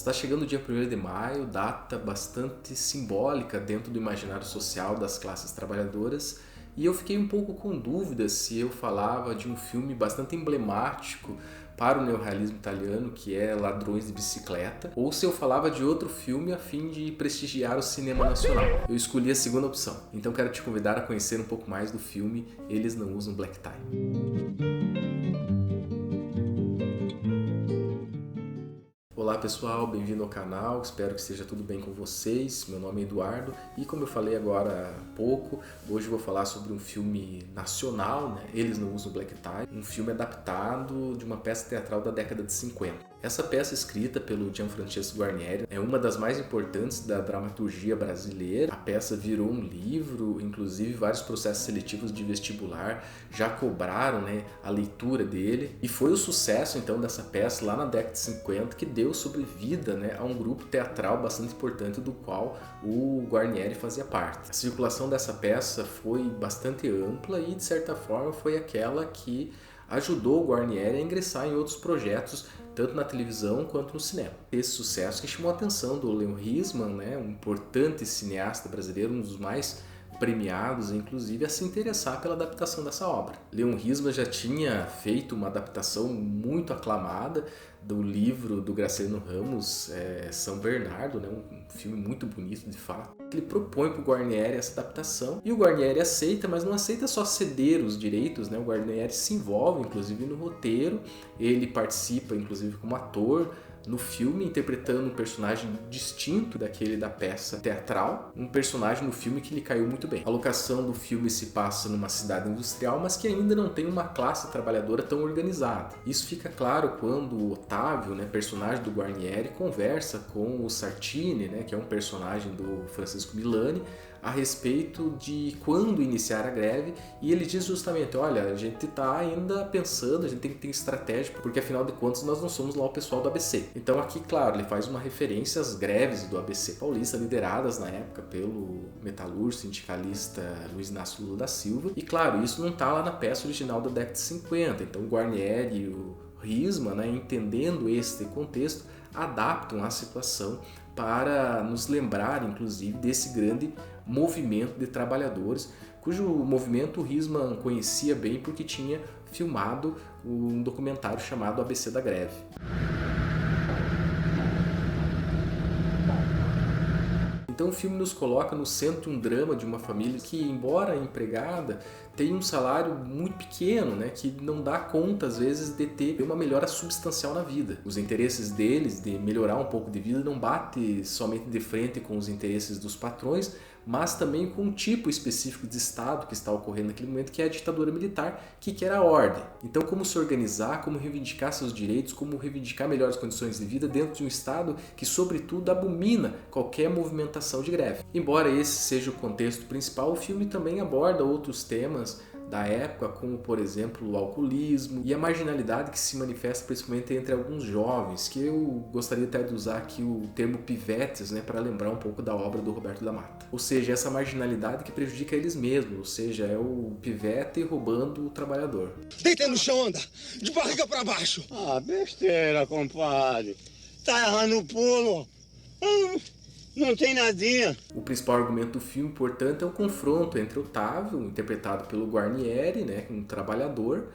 Está chegando o dia 1º de maio, data bastante simbólica dentro do imaginário social das classes trabalhadoras, e eu fiquei um pouco com dúvida se eu falava de um filme bastante emblemático para o neorrealismo italiano, que é Ladrões de Bicicleta, ou se eu falava de outro filme a fim de prestigiar o cinema nacional. Eu escolhi a segunda opção, então quero te convidar a conhecer um pouco mais do filme Eles Não Usam Black Tie. Olá pessoal, bem-vindo ao canal, espero que esteja tudo bem com vocês. Meu nome é Eduardo e, como eu falei agora há pouco, hoje eu vou falar sobre um filme nacional, né? Eles Não Usam Black Tie, um filme adaptado de uma peça teatral da década de 50. Essa peça, escrita pelo Gianfrancesco Guarnieri, é uma das mais importantes da dramaturgia brasileira. A peça virou um livro, inclusive vários processos seletivos de vestibular já cobraram, a leitura dele, e foi o sucesso então dessa peça lá na década de 50 que deu sobrevida a um grupo teatral bastante importante do qual o Guarnieri fazia parte. A circulação dessa peça foi bastante ampla e, de certa forma, foi aquela que ajudou o Guarnieri a ingressar em outros projetos, tanto na televisão quanto no cinema. Esse sucesso que chamou a atenção do Leon Risman, um importante cineasta brasileiro, um dos mais premiados, inclusive, a se interessar pela adaptação dessa obra. Leon Risman já tinha feito uma adaptação muito aclamada do livro do Graciliano Ramos, São Bernardo, um filme muito bonito de fato. Ele propõe para o Guarnieri essa adaptação e o Guarnieri aceita, mas não aceita só ceder os direitos, O Guarnieri se envolve inclusive no roteiro, ele participa inclusive como ator no filme, interpretando um personagem distinto daquele da peça teatral, um personagem no filme que lhe caiu muito bem. A locação do filme se passa numa cidade industrial, mas que ainda não tem uma classe trabalhadora tão organizada. Isso fica claro quando o Otávio, personagem do Guarnieri, conversa com o Sartini, que é um personagem do Francisco Milani, a respeito de quando iniciar a greve, e ele diz justamente, olha, a gente está ainda pensando, a gente tem que ter estratégia, porque afinal de contas nós não somos lá o pessoal do ABC. Então aqui, claro, ele faz uma referência às greves do ABC paulista, lideradas na época pelo metalúrgico sindicalista Luiz Inácio Lula da Silva, e claro, isso não está lá na peça original da década de 50, então o Guarnieri e o Risman, entendendo este contexto, adaptam a situação para nos lembrar, inclusive, desse grande movimento de trabalhadores, cujo movimento o Risman conhecia bem porque tinha filmado um documentário chamado ABC da Greve. Então o filme nos coloca no centro de um drama de uma família que, embora empregada, tem um salário muito pequeno, que não dá conta, às vezes, de ter uma melhora substancial na vida. Os interesses deles de melhorar um pouco de vida não bate somente de frente com os interesses dos patrões, mas também com um tipo específico de Estado que está ocorrendo naquele momento, que é a ditadura militar, que quer a ordem. Então, como se organizar, como reivindicar seus direitos, como reivindicar melhores condições de vida dentro de um Estado que, sobretudo, abomina qualquer movimentação de greve. Embora esse seja o contexto principal, o filme também aborda outros temas da época, como, por exemplo, o alcoolismo e a marginalidade que se manifesta principalmente entre alguns jovens, que eu gostaria até de usar aqui o termo pivetes, para lembrar um pouco da obra do Roberto da Mata. Ou seja, essa marginalidade que prejudica eles mesmos, ou seja, é o pivete roubando o trabalhador. Deita no chão, anda! De barriga pra baixo! Ah, besteira, compadre. Tá errando o pulo. Não tem nadinha. O principal argumento do filme, portanto, é o confronto entre Otávio, interpretado pelo Guarnieri, um trabalhador,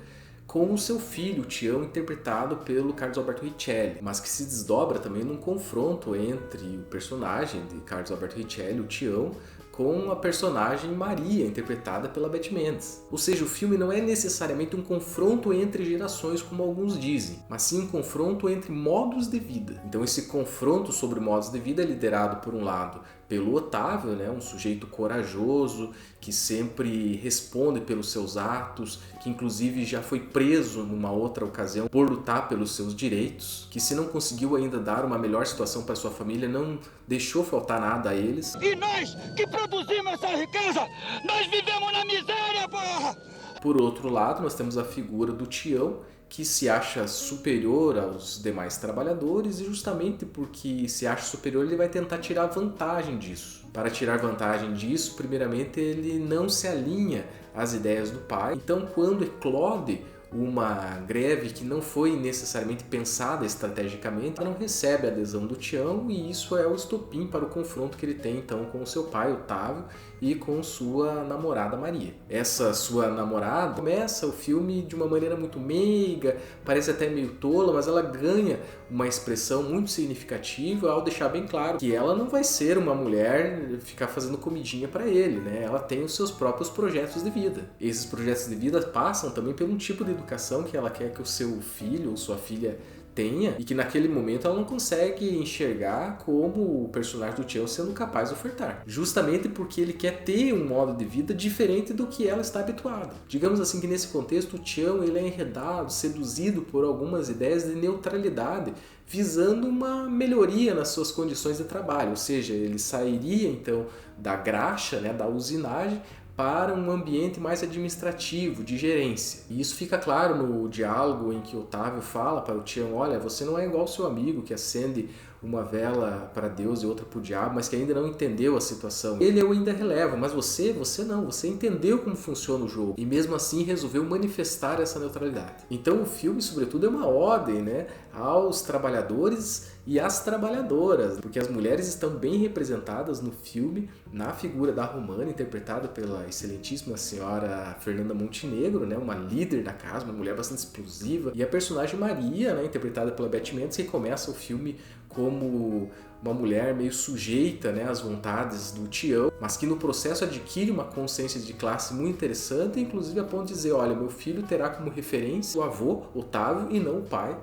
com o seu filho, o Tião, interpretado pelo Carlos Alberto Richelli, mas que se desdobra também num confronto entre o personagem de Carlos Alberto Richelli, o Tião, com a personagem Maria, interpretada pela Beth Mendes. Ou seja, o filme não é necessariamente um confronto entre gerações, como alguns dizem, mas sim um confronto entre modos de vida. Então esse confronto sobre modos de vida é liderado, por um lado, pelo Otávio, um sujeito corajoso, que sempre responde pelos seus atos, que inclusive já foi preso numa outra ocasião por lutar pelos seus direitos, que se não conseguiu ainda dar uma melhor situação para sua família, não deixou faltar nada a eles. E nós que produzimos essa riqueza, nós vivemos na miséria, porra! Por outro lado, nós temos a figura do Tião, que se acha superior aos demais trabalhadores, e justamente porque se acha superior, ele vai tentar tirar vantagem disso. Para tirar vantagem disso, primeiramente, ele não se alinha às ideias do pai. Então, quando eclode uma greve que não foi necessariamente pensada estrategicamente, ela não recebe a adesão do Tião e isso é o estopim para o confronto que ele tem então com o seu pai, Otávio, e com sua namorada Maria. Essa sua namorada começa o filme de uma maneira muito meiga, parece até meio tola, mas ela ganha uma expressão muito significativa ao deixar bem claro que ela não vai ser uma mulher ficar fazendo comidinha para ele, né? Ela tem os seus próprios projetos de vida. Esses projetos de vida passam também pelo tipo de educação que ela quer que o seu filho ou sua filha tenha e que naquele momento ela não consegue enxergar como o personagem do Tião sendo capaz de ofertar. Justamente porque ele quer ter um modo de vida diferente do que ela está habituada. Digamos assim que nesse contexto o Tião ele é enredado, seduzido por algumas ideias de neutralidade, visando uma melhoria nas suas condições de trabalho, ou seja, ele sairia então da graxa, né, da usinagem, para um ambiente mais administrativo, de gerência. E isso fica claro no diálogo em que Otávio fala para o Tião, olha, você não é igual ao seu amigo que acende uma vela para Deus e outra para o diabo, mas que ainda não entendeu a situação. Ele eu ainda relevo, mas você não, você entendeu como funciona o jogo e mesmo assim resolveu manifestar essa neutralidade. Então o filme, sobretudo, é uma ode, né, aos trabalhadores e às trabalhadoras, porque as mulheres estão bem representadas no filme, na figura da Romana, interpretada pela excelentíssima senhora Fernanda Montenegro, né, uma líder da casa, uma mulher bastante explosiva, e a personagem Maria, né, interpretada pela Beth Mendes, que começa o filme como uma mulher meio sujeita, né, às vontades do Tião, mas que no processo adquire uma consciência de classe muito interessante, inclusive a ponto de dizer, olha, meu filho terá como referência o avô, Otávio, e não o pai,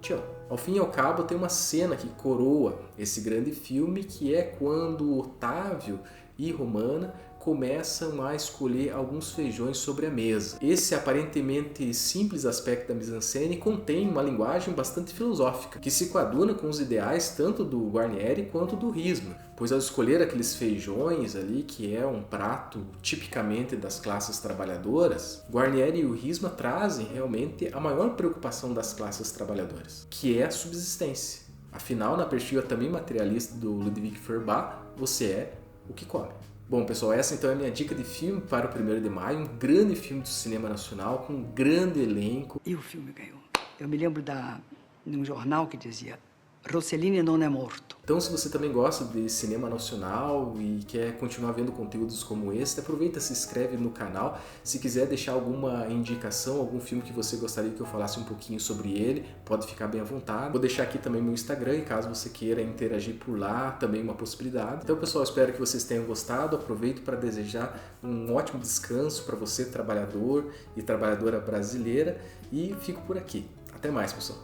Tião. Ao fim e ao cabo, tem uma cena que coroa esse grande filme, que é quando Otávio e Romana começam a escolher alguns feijões sobre a mesa. Esse aparentemente simples aspecto da mise-en-scène contém uma linguagem bastante filosófica, que se coaduna com os ideais tanto do Guarnieri quanto do Risma, pois ao escolher aqueles feijões ali, que é um prato tipicamente das classes trabalhadoras, Guarnieri e o Risma trazem realmente a maior preocupação das classes trabalhadoras, que é a subsistência. Afinal, na perspectiva também materialista do Ludwig Feuerbach, você é o que come. Bom, pessoal, essa então é a minha dica de filme para o 1º de maio, um grande filme do cinema nacional, com um grande elenco. E o filme ganhou. Eu me lembro de um jornal que dizia Rossellini não é morto. Então, se você também gosta de cinema nacional e quer continuar vendo conteúdos como esse, aproveita, se inscreve no canal. Se quiser deixar alguma indicação, algum filme que você gostaria que eu falasse um pouquinho sobre ele, pode ficar bem à vontade. Vou deixar aqui também meu Instagram e caso você queira interagir por lá, também uma possibilidade. Então, pessoal, espero que vocês tenham gostado. Aproveito para desejar um ótimo descanso para você, trabalhador e trabalhadora brasileira, e fico por aqui. Até mais, pessoal.